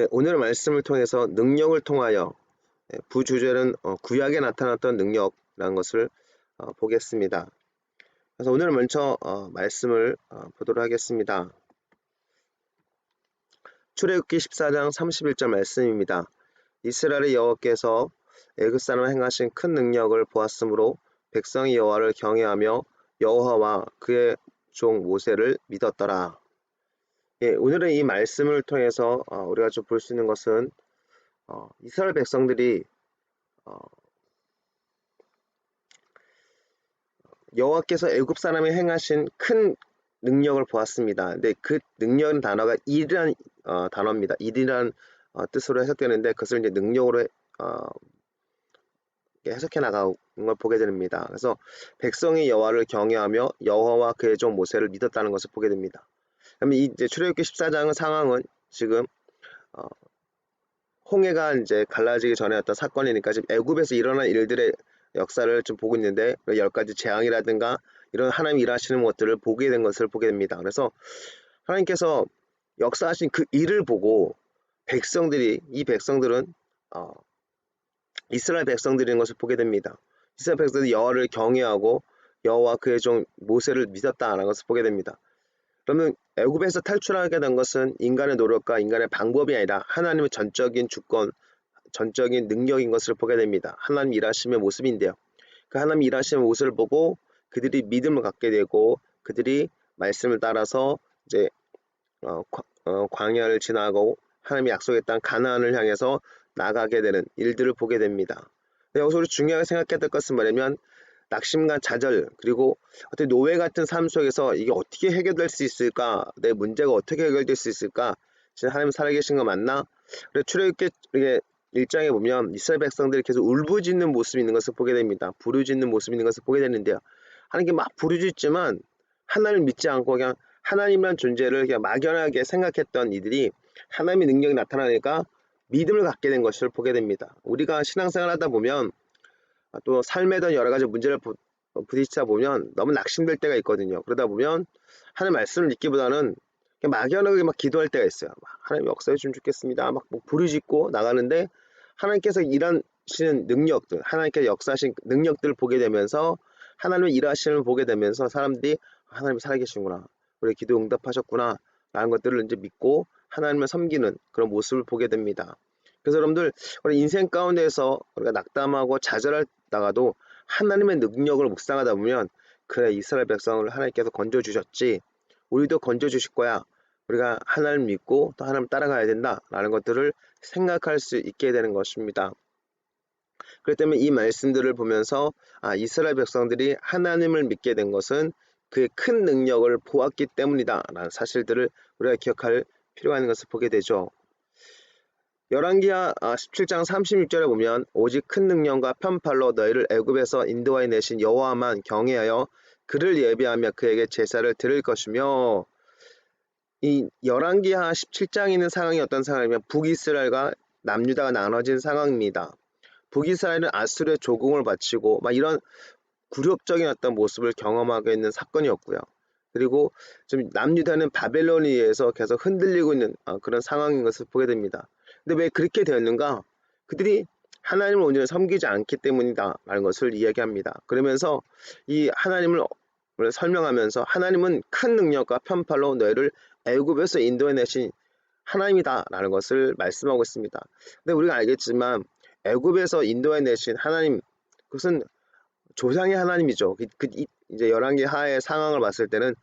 네, 오늘 말씀을 통해서 능력을 통하여 부주제는 구약에 나타났던 능력이라는 것을 보겠습니다. 그래서 오늘 먼저 말씀을 보도록 하겠습니다. 출애굽기 14장 31절 말씀입니다. 이스라엘의 여호와께서 애굽 사람을 행하신 큰 능력을 보았으므로 백성이 여호와를 경외하며 여호와와 그의 종 모세를 믿었더라. 예, 오늘은 이 말씀을 통해서 우리가 좀 볼 수 있는 것은 이스라엘 백성들이 여호와께서 애굽 사람이 행하신 큰 능력을 보았습니다. 근데 그 능력은 단어가 일이라는 단어입니다. 일이라는 뜻으로 해석되는데 그것을 이제 능력으로 해석해 나가는 걸 보게 됩니다. 그래서 백성이 여호와를 경외하며 여호와와 그의 종 모세를 믿었다는 것을 보게 됩니다. 그러면 이제 출애굽기 14장의 상황은 지금 홍해가 이제 갈라지기 전에 어떤 사건이니까 지금 애굽에서 일어난 일들의 역사를 좀 보고 있는데 10가지 재앙이라든가 이런 하나님 일하시는 것들을 보게 된 것을 보게 됩니다. 그래서 하나님께서 역사하신 그 일을 보고 이 백성들은 이스라엘 백성들인 것을 보게 됩니다. 이스라엘 백성들이 여호와를 경외하고 여호와 그의 종 모세를 믿었다라는 것을 보게 됩니다. 그러면 애굽에서 탈출하게 된 것은 인간의 노력과 인간의 방법이 아니라 하나님의 전적인 주권, 전적인 능력인 것을 보게 됩니다. 하나님 일하심의 모습인데요. 그 하나님 일하심의 모습을 보고 그들이 믿음을 갖게 되고 그들이 말씀을 따라서 이제 광야를 지나고 하나님이 약속했던 가나안을 향해서 나가게 되는 일들을 보게 됩니다. 여기서 우리 중요하게 생각해야 될 것은 뭐냐면 낙심과 좌절 그리고 어떤 노예 같은 삶 속에서 이게 어떻게 해결될 수 있을까? 내 문제가 어떻게 해결될 수 있을까? 진짜 하나님 살아계신 거 맞나? 그래서 출애굽기 1장에 보면 이스라엘 백성들이 계속 울부짖는 모습이 있는 것을 보게 됩니다. 부르짖는 모습이 있는 것을 보게 되는데요. 하나님께 막 부르짖지만 하나님을 믿지 않고 그냥 하나님이란 존재를 그냥 막연하게 생각했던 이들이 하나님의 능력이 나타나니까 믿음을 갖게 된 것을 보게 됩니다. 우리가 신앙생활 하다 보면 또 삶에 대한 여러 가지 문제를 부딪히다 보면 너무 낙심될 때가 있거든요. 그러다 보면 하나님 말씀을 믿기보다는 그냥 막연하게 막 기도할 때가 있어요. 하나님 역사해 주면 좋겠습니다. 막 부르짖고 나가는데 하나님께서 일하시는 능력들, 하나님께서 역사하신 능력들을 보게 되면서 하나님의 일하시는 보게 되면서 사람들이 하나님이 살아계시구나, 우리 기도 응답하셨구나 라는 것들을 이제 믿고 하나님을 섬기는 그런 모습을 보게 됩니다. 그래서 여러분들 우리 인생 가운데서 우리가 낙담하고 좌절하다가도 하나님의 능력을 묵상하다 보면 그래, 이스라엘 백성을 하나님께서 건져주셨지, 우리도 건져주실 거야, 우리가 하나님 믿고 또 하나님 따라가야 된다 라는 것들을 생각할 수 있게 되는 것입니다. 그렇기 때문에 이 말씀들을 보면서 이스라엘 백성들이 하나님을 믿게 된 것은 그의 큰 능력을 보았기 때문이다 라는 사실들을 우리가 기억할 필요가 있는 것을 보게 되죠. 열왕기하 17장 36절에 보면 오직 큰 능력과 편팔로 너희를 애굽에서 인도하여 내신 여호와만 경외하여 그를 예배하며 그에게 제사를 드릴 것이며, 이 열왕기하 17장에 있는 상황이 어떤 상황이냐면 북이스라엘과 남유다가 나눠진 상황입니다. 북이스라엘은 아수르의 조공을 바치고 막 이런 굴욕적인 어떤 모습을 경험하게 있는 사건이었고요. 그리고 좀 남유다는 바벨론에 의해서 계속 흔들리고 있는 그런 상황인 것을 보게 됩니다. 근데 왜 그렇게 되었는가? 그들이 하나님을 온전히 섬기지 않기 때문이다 라는 것을 이야기합니다. 그러면서 이 하나님을 설명하면서 하나님은 큰 능력과 편팔로 너희를 애굽에서 인도해내신 하나님이다 라는 것을 말씀하고 있습니다. 근데 우리가 알겠지만 애굽에서 인도해내신 하나님, 그것은 조상의 하나님이죠. 이제 열왕기하의 상황을 봤을 때는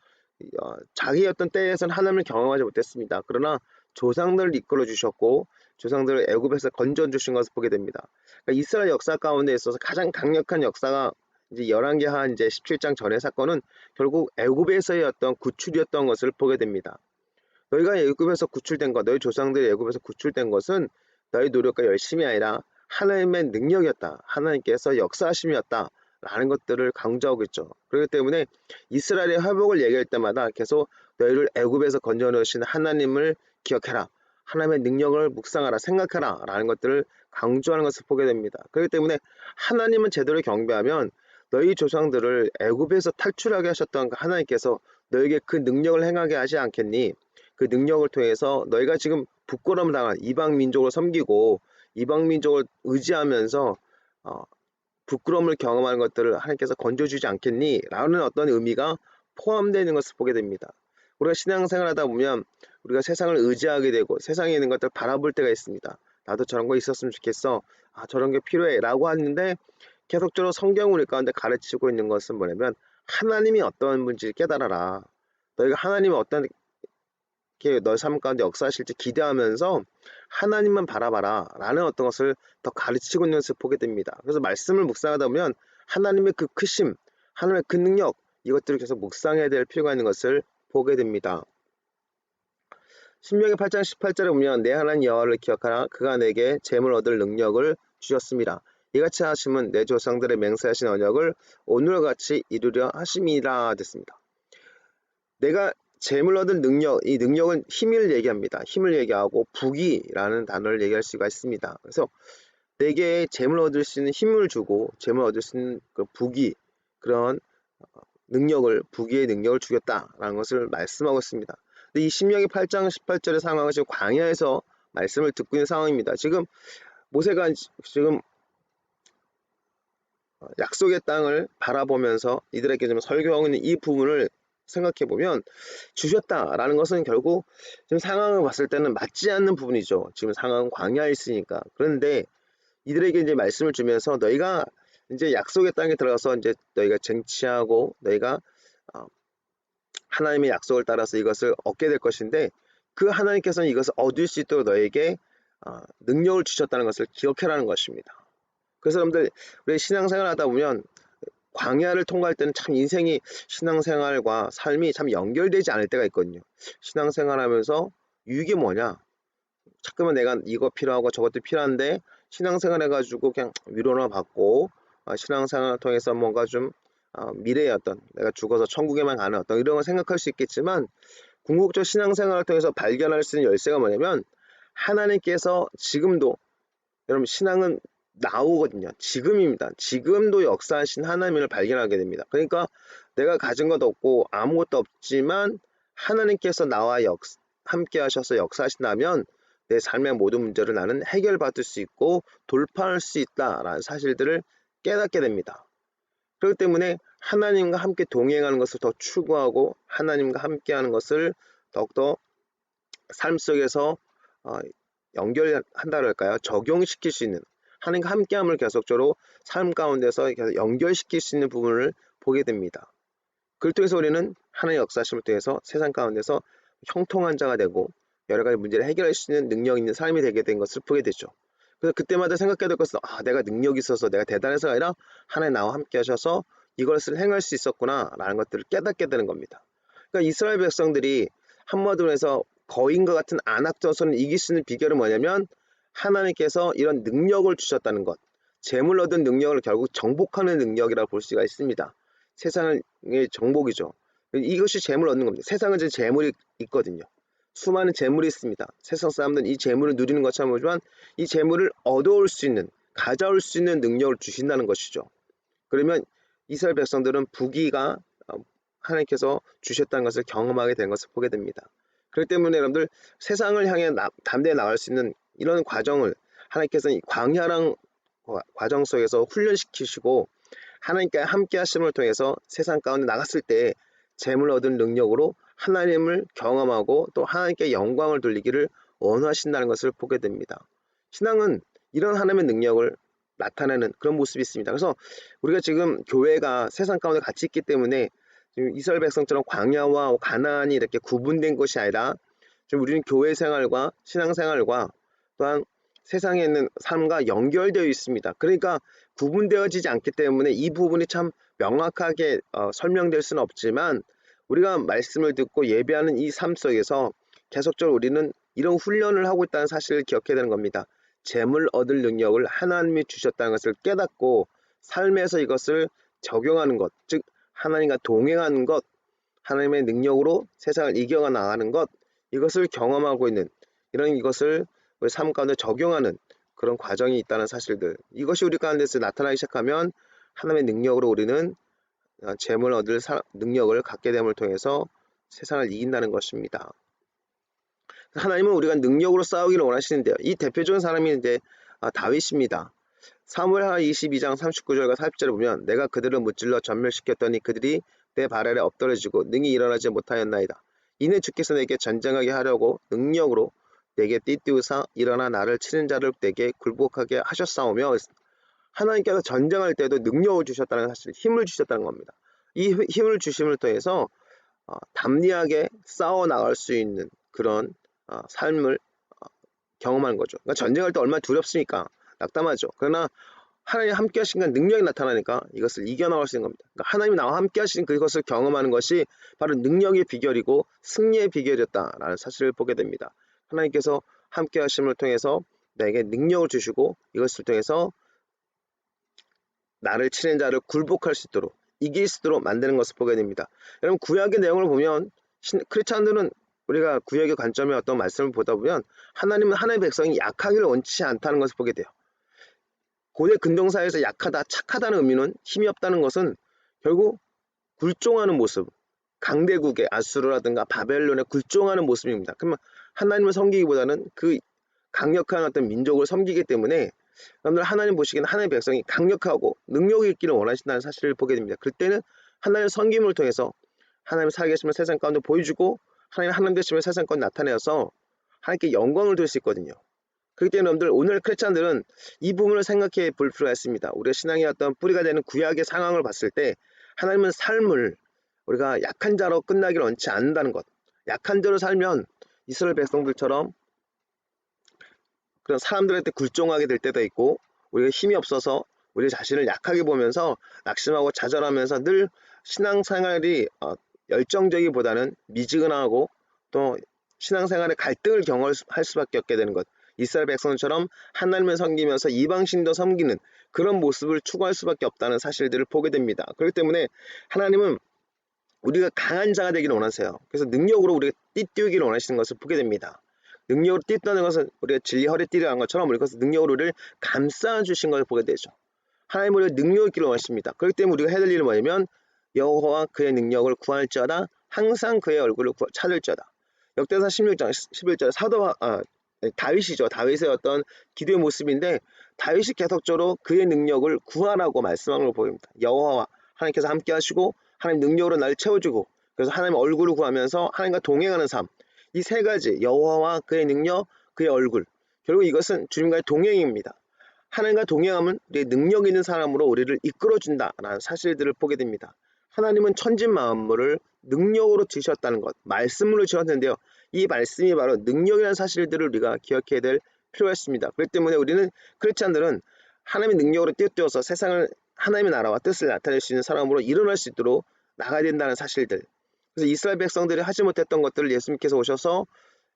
자기 어떤 때에서는 하나님을 경험하지 못했습니다. 그러나 조상들을 이끌어 주셨고 조상들을 애굽에서 건져 주신 것을 보게 됩니다. 그러니까 이스라엘 역사 가운데 있어서 가장 강력한 역사가 이제 열왕기하 이제 17장 전의 사건은 결국 애굽에서의 어떤 구출이었던 것을 보게 됩니다. 너희가 애굽에서 구출된 것, 너희 조상들이 애굽에서 구출된 것은 너희 노력과 열심이 아니라 하나님의 능력이었다, 하나님께서 역사하심이었다 라는 것들을 강조하고 있죠. 그렇기 때문에 이스라엘의 회복을 얘기할 때마다 계속 너희를 애굽에서 건져넣으신 하나님을 기억해라, 하나님의 능력을 묵상하라, 생각하라 라는 것들을 강조하는 것을 보게 됩니다. 그렇기 때문에 하나님은 제대로 경배하면 너희 조상들을 애굽에서 탈출하게 하셨던 하나님께서 너에게 그 능력을 행하게 하지 않겠니? 그 능력을 통해서 너희가 지금 부끄러움 당한 이방 민족을 섬기고 이방 민족을 의지하면서 부끄러움을 경험하는 것들을 하나님께서 건져주지 않겠니? 라는 어떤 의미가 포함되어 있는 것을 보게 됩니다. 우리가 신앙생활 하다 보면 우리가 세상을 의지하게 되고 세상에 있는 것들을 바라볼 때가 있습니다. 나도 저런 거 있었으면 좋겠어. 저런 게 필요해. 라고 하는데 계속적으로 성경 우리 가운데 가르치고 있는 것은 뭐냐면 하나님이 어떤 분인지 깨달아라. 너희가 하나님이 어떤 너희 삶 가운데 역사하실지 기대하면서 하나님만 바라봐라 라는 어떤 것을 더 가르치고 있는 것을 보게 됩니다. 그래서 말씀을 묵상하다 보면 하나님의 그 크심, 하나님의 그 능력, 이것들을 계속 묵상해야 될 필요가 있는 것을 보게 됩니다. 신명기 8장 18절에 보면 내 하나님 여호와를 기억하라. 그가 내게 재물 얻을 능력을 주셨습니다. 이같이 하심은 내 조상들의 맹세하신 언약을 오늘같이 이루려 하심이라 됐습니다. 내가 재물 얻을 능력, 이 능력은 힘을 얘기합니다. 힘을 얘기하고 부귀라는 단어를 얘기할 수가 있습니다. 그래서 내게 재물 얻을 수 있는 힘을 주고 재물 얻을 수 있는 그 부귀, 그런 능력을, 부귀의 능력을 주겠다라는 것을 말씀하고 있습니다. 근데 이 신명기 8장 18절의 상황은 지금 광야에서 말씀을 듣고 있는 상황입니다. 지금 모세가 지금 약속의 땅을 바라보면서 이들에게 좀 설교하고 있는 이 부분을 생각해보면 주셨다라는 것은 결국 지금 상황을 봤을 때는 맞지 않는 부분이죠. 지금 상황은 광야에 있으니까. 그런데 이들에게 이제 말씀을 주면서 너희가 이제 약속의 땅에 들어가서 이제 너희가 쟁취하고 너희가 하나님의 약속을 따라서 이것을 얻게 될 것인데 그 하나님께서는 이것을 얻을 수 있도록 너에게 능력을 주셨다는 것을 기억해라는 것입니다. 그래서 여러분들 우리 신앙생활 하다 보면 광야를 통과할 때는 참 인생이 신앙생활과 삶이 참 연결되지 않을 때가 있거든요. 신앙생활 하면서 이게 뭐냐? 자꾸만 내가 이거 필요하고 저것도 필요한데 신앙생활 해가지고 그냥 위로나 받고 신앙생활을 통해서 뭔가 좀 미래의 어떤 내가 죽어서 천국에만 가는 어떤 이런 걸 생각할 수 있겠지만 궁극적 신앙생활을 통해서 발견할 수 있는 열쇠가 뭐냐면 하나님께서 지금도 여러분 신앙은 나오거든요. 지금입니다. 지금도 역사하신 하나님을 발견하게 됩니다. 그러니까 내가 가진 것 없고 아무것도 없지만 하나님께서 나와 함께 하셔서 역사하신다면 내 삶의 모든 문제를 나는 해결받을 수 있고 돌파할 수 있다라는 사실들을 깨닫게 됩니다. 그렇기 때문에 하나님과 함께 동행하는 것을 더 추구하고 하나님과 함께하는 것을 더욱더 삶 속에서 연결한다랄까요? 적용시킬 수 있는 하나님과 함께함을 계속적으로 삶 가운데서 계속 연결시킬 수 있는 부분을 보게 됩니다. 그걸 통해서 우리는 하나님의 역사심을 통해서 세상 가운데서 형통한 자가 되고 여러 가지 문제를 해결할 수 있는 능력 있는 삶이 되게 된 것을 보게 되죠. 그래서 그때마다 생각해야 될 것은 내가 능력이 있어서 내가 대단해서가 아니라 하나님 나와 함께 하셔서 이것을 행할 수 있었구나 라는 것들을 깨닫게 되는 겁니다. 그러니까 이스라엘 백성들이 한마디로 해서 거인과 같은 안악전선을 이길 수 있는 비결은 뭐냐면 하나님께서 이런 능력을 주셨다는 것, 재물 얻은 능력을 결국 정복하는 능력이라고 볼 수가 있습니다. 세상의 정복이죠. 이것이 재물 얻는 겁니다. 세상은 이제 재물이 있거든요. 수많은 재물이 있습니다. 세상 사람들은 이 재물을 누리는 것처럼 보지만 이 재물을 얻어올 수 있는, 가져올 수 있는 능력을 주신다는 것이죠. 그러면 이스라엘 백성들은 부귀가 하나님께서 주셨다는 것을 경험하게 된 것을 보게 됩니다. 그렇기 때문에 여러분들 세상을 향해 담대히 나갈 수 있는 이런 과정을 하나님께서 이 광야랑 과정 속에서 훈련시키시고 하나님께 함께 하심을 통해서 세상 가운데 나갔을 때 재물 얻은 능력으로 하나님을 경험하고 또 하나님께 영광을 돌리기를 원하신다는 것을 보게 됩니다. 신앙은 이런 하나님의 능력을 나타내는 그런 모습이 있습니다. 그래서 우리가 지금 교회가 세상 가운데 같이 있기 때문에 지금 이스라엘 백성처럼 광야와 가나안이 이렇게 구분된 것이 아니라 지금 우리는 교회 생활과 신앙생활과 또한 세상에 있는 삶과 연결되어 있습니다. 그러니까 구분되어지지 않기 때문에 이 부분이 참 명확하게 설명될 수는 없지만 우리가 말씀을 듣고 예배하는 이 삶 속에서 계속적으로 우리는 이런 훈련을 하고 있다는 사실을 기억해야 되는 겁니다. 재물 얻을 능력을 하나님이 주셨다는 것을 깨닫고 삶에서 이것을 적용하는 것, 즉 하나님과 동행하는 것, 하나님의 능력으로 세상을 이겨가 나가는 것, 이것을 경험하고 있는 이런 이것을 우리 삶 가운데 적용하는 그런 과정이 있다는 사실들, 이것이 우리 가운데서 나타나기 시작하면 하나님의 능력으로 우리는 재물 얻을 능력을 갖게 됨을 통해서 세상을 이긴다는 것입니다. 하나님은 우리가 능력으로 싸우기를 원하시는데요. 이 대표적인 사람이 이제 다윗입니다. 사무엘하 22장 39절과 40절을 보면 내가 그들을 무찔러 전멸시켰더니 그들이 내 발 아래 엎드러지고 능히 일어나지 못하였나이다. 이는 주께서 내게 전쟁하게 하려고 능력으로 내게 띠띠우사 일어나 나를 치는 자를 내게 굴복하게 하셨사오며 하나님께서 전쟁할 때도 능력을 주셨다는 사실, 힘을 주셨다는 겁니다. 이 힘을 주심을 통해서 담대하게 싸워 나갈 수 있는 그런 삶을 경험하는 거죠. 그러니까 전쟁할 때 얼마나 두렵습니까? 낙담하죠. 그러나 하나님 함께 하신 건 능력이 나타나니까 이것을 이겨나갈 수 있는 겁니다. 그러니까 하나님이 나와 함께 하신 그것을 경험하는 것이 바로 능력의 비결이고 승리의 비결이었다라는 사실을 보게 됩니다. 하나님께서 함께 하심을 통해서 내게 능력을 주시고 이것을 통해서 나를 치는 자를 굴복할 수 있도록 이길 수 있도록 만드는 것을 보게 됩니다. 여러분 구약의 내용을 보면 크리스찬들은 우리가 구약의 관점의 어떤 말씀을 보다 보면 하나님은 하나님의 백성이 약하기를 원치 않다는 것을 보게 돼요. 고대 근동사에서 약하다, 착하다는 의미는 힘이 없다는 것은 결국 굴종하는 모습, 강대국의 아수르라든가 바벨론의 굴종하는 모습입니다. 그러면 하나님을 섬기기보다는 그 강력한 어떤 민족을 섬기기 때문에 여러분들 하나님 보시기에는 하나님의 백성이 강력하고 능력이 있기를 원하신다는 사실을 보게 됩니다. 그럴 때는 하나님의 섬김을 통해서 하나님의 살아계심을 세상 가운데 보여주고 하나님 되심을 세상 가운데 나타내어서 하나님께 영광을 드릴 수 있거든요. 그렇기 때문에 여러분들 오늘 크리스찬들은 이 부분을 생각해 볼 필요가 있습니다. 우리의 신앙의 어떤 뿌리가 되는 구약의 상황을 봤을 때 하나님은 삶을 우리가 약한 자로 끝나기를 원치 않는다는 것. 약한 자로 살면 이스라엘 백성들처럼 그런 사람들한테 굴종하게 될 때도 있고 우리가 힘이 없어서 우리 자신을 약하게 보면서 낙심하고 좌절하면서 늘 신앙생활이 열정적이보다는 미지근하고 또 신앙생활의 갈등을 경험할 수밖에 없게 되는 것. 이스라엘 백성처럼 하나님을 섬기면서 이방신도 섬기는 그런 모습을 추구할 수밖에 없다는 사실들을 보게 됩니다. 그렇기 때문에 하나님은 우리가 강한 자가 되기를 원하세요. 그래서 능력으로 우리가 띠띠우기를 원하시는 것을 보게 됩니다. 능력으로 띠띠우는 것은 우리가 진리 허리띠라는 것처럼 우리가 능력으로 우리를 감싸 주신 것을 보게 되죠. 하나님 우리가 능력을 있기를 원하십니다. 그렇기 때문에 우리가 해야 될 일은 뭐냐면 여호와와 그의 능력을 구할지어다 항상 그의 얼굴을 찾을지어다. 역대사 16장 11절 다윗이죠. 다윗의 어떤 기도의 모습인데 다윗이 계속적으로 그의 능력을 구하라고 말씀하는 걸 보입니다. 여호와와 하나님께서 함께 하시고 하나님 능력으로 나를 채워주고 그래서 하나님의 얼굴을 구하면서 하나님과 동행하는 삶. 이 세 가지 여호와와 그의 능력, 그의 얼굴. 결국 이것은 주님과의 동행입니다. 하나님과 동행하면 우리의 능력 있는 사람으로 우리를 이끌어준다라는 사실들을 보게 됩니다. 하나님은 천지만물을 능력으로 지으셨다는 것, 말씀으로 지었는데요. 이 말씀이 바로 능력이라는 사실들을 우리가 기억해야 될 필요가 있습니다. 그렇기 때문에 우리는 크리스찬들은 하나님의 능력으로 띄어띄어서 세상을 하나님의 나라와 뜻을 나타낼 수 있는 사람으로 일어날 수 있도록 나가야 된다는 사실들. 그래서 이스라엘 백성들이 하지 못했던 것들을 예수님께서 오셔서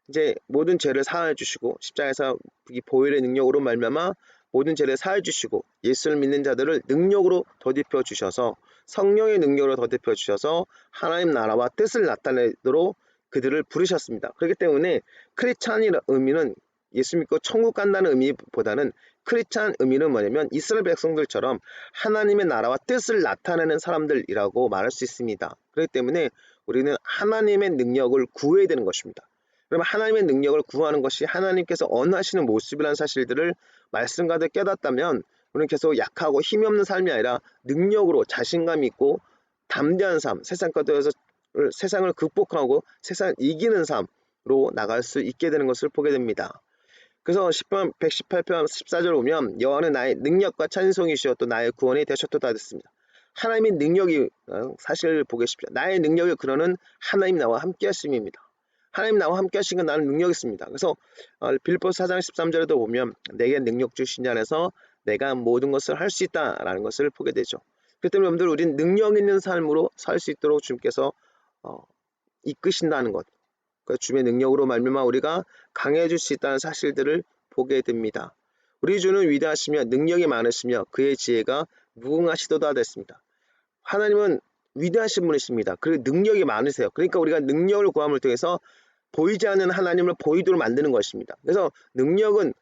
이제 모든 죄를 사하여 주시고 십자가에서 이 보혈의 능력으로 말미암아 모든 죄를 사하여 주시고 예수를 믿는 자들을 능력으로 덧입혀 주셔서 성령의 능력으로 덧입혀 주셔서 하나님 나라와 뜻을 나타내도록 그들을 부르셨습니다. 그렇기 때문에 크리스찬이라는 의미는 예수 믿고 천국 간다는 의미보다는 크리스찬 의미는 뭐냐면 이스라엘 백성들처럼 하나님의 나라와 뜻을 나타내는 사람들이라고 말할 수 있습니다. 그렇기 때문에 우리는 하나님의 능력을 구해야 되는 것입니다. 그러면 하나님의 능력을 구하는 것이 하나님께서 원하시는 모습이라는 사실들을 말씀 가득 깨닫다면 우리는 계속 약하고 힘이 없는 삶이 아니라 능력으로 자신감 있고 담대한 삶, 세상을 극복하고 세상을 이기는 삶으로 나갈 수 있게 되는 것을 보게 됩니다. 그래서 10편 118편 14절 보면 여호와는 나의 능력과 찬송이시여 또 나의 구원이 되셨도다 했습니다. 하나님의 능력이 사실을 보게 십시오. 나의 능력을 그러는 하나님 나와 함께 하심입니다. 하나님 나와 함께 하신 건 나는 능력이 있습니다. 그래서 빌립보서 4장 13절에도 보면 내게 능력 주신 안에서 내가 모든 것을 할 수 있다라는 것을 보게 되죠. 그렇기 때문에 여러분들 우리는 능력 있는 삶으로 살 수 있도록 주님께서 이끄신다는 것. 그러니까 주님의 능력으로 말미암아 우리가 강해질 수 있다는 사실들을 보게 됩니다. 우리 주는 위대하시며 능력이 많으시며 그의 지혜가 무궁하시도다 됐습니다. 하나님은 위대하신 분이십니다. 그리고 능력이 많으세요. 그러니까 우리가 능력을 구함을 통해서 보이지 않는 하나님을 보이도록 만드는 것입니다. 그래서 능력은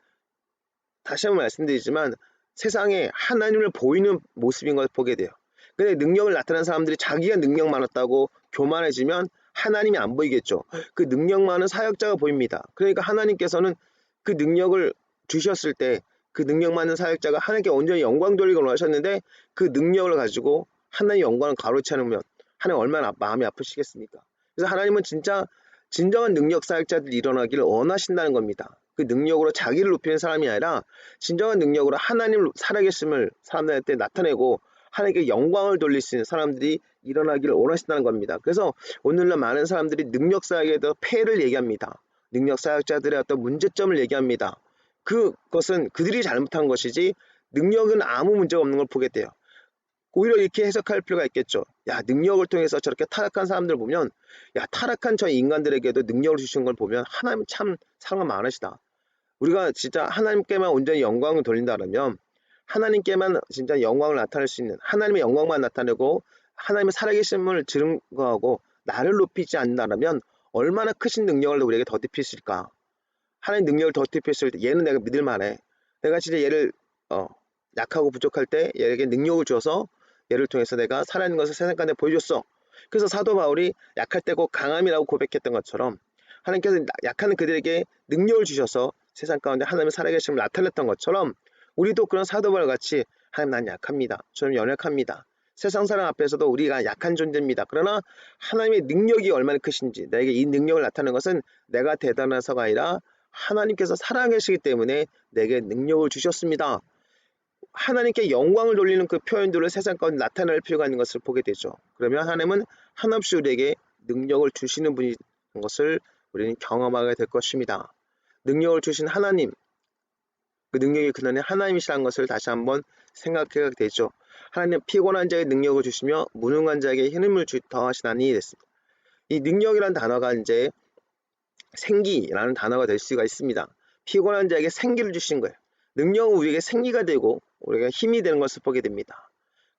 다시 한번 말씀드리지만 세상에 하나님을 보이는 모습인 걸 보게 돼요. 근데 능력을 나타내는 사람들이 자기가 능력 많았다고 교만해지면 하나님이 안 보이겠죠. 그 능력 많은 사역자가 보입니다. 그러니까 하나님께서는 그 능력을 주셨을 때 그 능력 많은 사역자가 하나님께 온전히 영광 돌리고 원하셨는데 그 능력을 가지고 하나님의 영광을 가로채면 하나님 얼마나 마음이 아프시겠습니까? 그래서 하나님은 진짜 진정한 능력 사역자들이 일어나기를 원하신다는 겁니다. 그 능력으로 자기를 높이는 사람이 아니라 진정한 능력으로 하나님 살아계심을 사람들한테 나타내고 하나님께 영광을 돌릴 수 있는 사람들이 일어나기를 원하신다는 겁니다. 그래서 오늘날 많은 사람들이 능력 사역에 대해서 폐해를 얘기합니다. 능력 사역자들의 어떤 문제점을 얘기합니다. 그것은 그들이 잘못한 것이지 능력은 아무 문제가 없는 걸 보게 돼요. 오히려 이렇게 해석할 필요가 있겠죠. 야, 능력을 통해서 저렇게 타락한 사람들 보면, 야, 타락한 저 인간들에게도 능력을 주신 걸 보면 하나님 참 사랑 많으시다. 우리가 진짜 하나님께만 온전히 영광을 돌린다면 하나님께만 진짜 영광을 나타낼 수 있는, 하나님의 영광만 나타내고 하나님의 살아계심을 증거하고 나를 높이지 않는다면 얼마나 크신 능력을 우리에게 더딥히실까. 하나님 능력을 더딥혔을 때 얘는 내가 믿을 만해. 내가 진짜 얘를 약하고 부족할 때 얘에게 능력을 줘서 얘를 통해서 내가 살아있는 것을 세상 가운데 보여줬어. 그래서 사도 바울이 약할 때 꼭 강함이라고 고백했던 것처럼 하나님께서 약한 그들에게 능력을 주셔서 세상 가운데 하나님의 살아계심을 나타냈던 것처럼 우리도 그런 사도 바울 같이 하나님 난 약합니다. 저는 연약합니다. 세상 사람 앞에서도 우리가 약한 존재입니다. 그러나 하나님의 능력이 얼마나 크신지, 나에게 이 능력을 나타내는 것은 내가 대단해서가 아니라 하나님께서 살아계시기 때문에 내게 능력을 주셨습니다. 하나님께 영광을 돌리는 그 표현들을 세상 가운데 나타낼 필요가 있는 것을 보게 되죠. 그러면 하나님은 한없이 우리에게 능력을 주시는 분인 것을 우리는 경험하게 될 것입니다. 능력을 주신 하나님, 그 능력의 근원이 하나님이시라는 것을 다시 한번 생각하게 되죠. 하나님 피곤한 자에게 능력을 주시며 무능한 자에게 힘을 더하시나니 됐습니다. 이 능력이라는 단어가 이제 생기라는 단어가 될 수가 있습니다. 피곤한 자에게 생기를 주신 거예요. 능력은 우리에게 생기가 되고 우리가 힘이 되는 것을 보게 됩니다.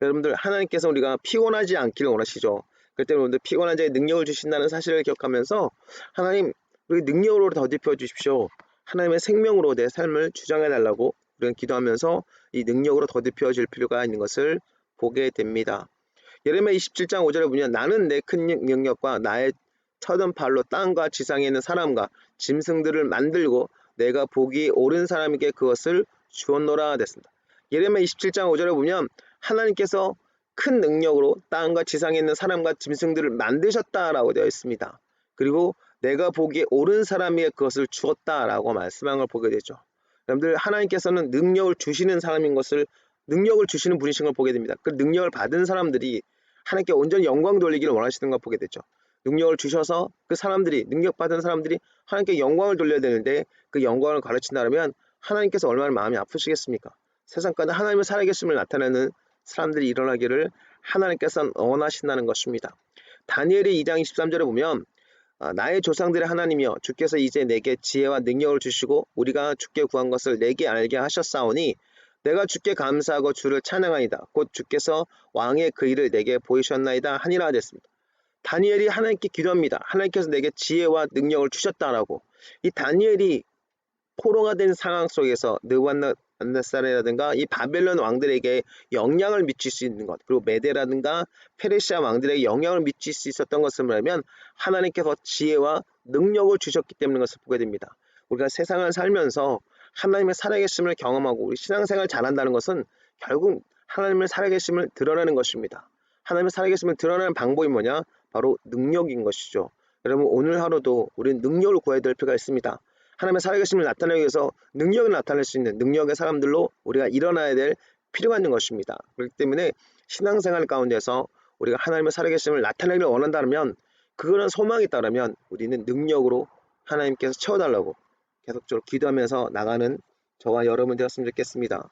여러분들 하나님께서 우리가 피곤하지 않기를 원하시죠. 그렇기 때문에 오늘 피곤한 자에게 능력을 주신다는 사실을 기억하면서 하나님 우리 능력으로 더딥혀 주십시오. 하나님의 생명으로 내 삶을 주장해 달라고 우리는 기도하면서 이 능력으로 더딥혀 줄 필요가 있는 것을 보게 됩니다. 예레미야 27장 5절에 보면 나는 내 큰 능력과 나의 터던 발로 땅과 지상에 있는 사람과 짐승들을 만들고 내가 보기 옳은 사람에게 그것을 주었노라 됐습니다. 예레미야 27장 5절에 보면 하나님께서 큰 능력으로 땅과 지상에 있는 사람과 짐승들을 만드셨다라고 되어 있습니다. 그리고 내가 보기에 옳은 사람에게 그것을 주었다라고 말씀한 걸 보게 되죠. 여러분들 하나님께서는 능력을 주시는 사람인 것을 능력을 주시는 분이신 걸 보게 됩니다. 그 능력을 받은 사람들이 하나님께 온전히 영광 돌리기를 원하시는 걸 보게 되죠. 능력을 주셔서 그 사람들이 능력받은 사람들이 하나님께 영광을 돌려야 되는데 그 영광을 가르친다면 하나님께서 얼마나 마음이 아프시겠습니까? 세상 가운데 하나님의 살아계심을 나타내는 사람들이 일어나기를 하나님께서 원하신다는 것입니다. 다니엘의 2장 23절에 보면 나의 조상들의 하나님이여 주께서 이제 내게 지혜와 능력을 주시고 우리가 주께 구한 것을 내게 알게 하셨사오니 내가 주께 감사하고 주를 찬양하이다. 곧 주께서 왕의 그 일을 내게 보이셨나이다 하니라 됐습니다. 다니엘이 하나님께 기도합니다. 하나님께서 내게 지혜와 능력을 주셨다라고. 이 다니엘이 포로가 된 상황 속에서 느부갓네살이라든가 이 바벨론 왕들에게 영향을 미칠 수 있는 것, 그리고 메데라든가 페르시아 왕들에게 영향을 미칠 수 있었던 것을 말하면 하나님께서 지혜와 능력을 주셨기 때문인 것을 보게 됩니다. 우리가 세상을 살면서 하나님의 살아계심을 경험하고 우리 신앙생활을 잘한다는 것은 결국 하나님의 살아계심을 드러내는 것입니다. 하나님의 살아계심을 드러내는 방법이 뭐냐? 바로 능력인 것이죠. 여러분 오늘 하루도 우리는 능력을 구해야 될 필요가 있습니다. 하나님의 살아계심을 나타내기 위해서 능력을 나타낼 수 있는 능력의 사람들로 우리가 일어나야 될 필요가 있는 것입니다. 그렇기 때문에 신앙생활 가운데서 우리가 하나님의 살아계심을 나타내기를 원한다면 그거는 소망이 있다면 우리는 능력으로 하나님께서 채워달라고 계속적으로 기도하면서 나가는 저와 여러분 되었으면 좋겠습니다.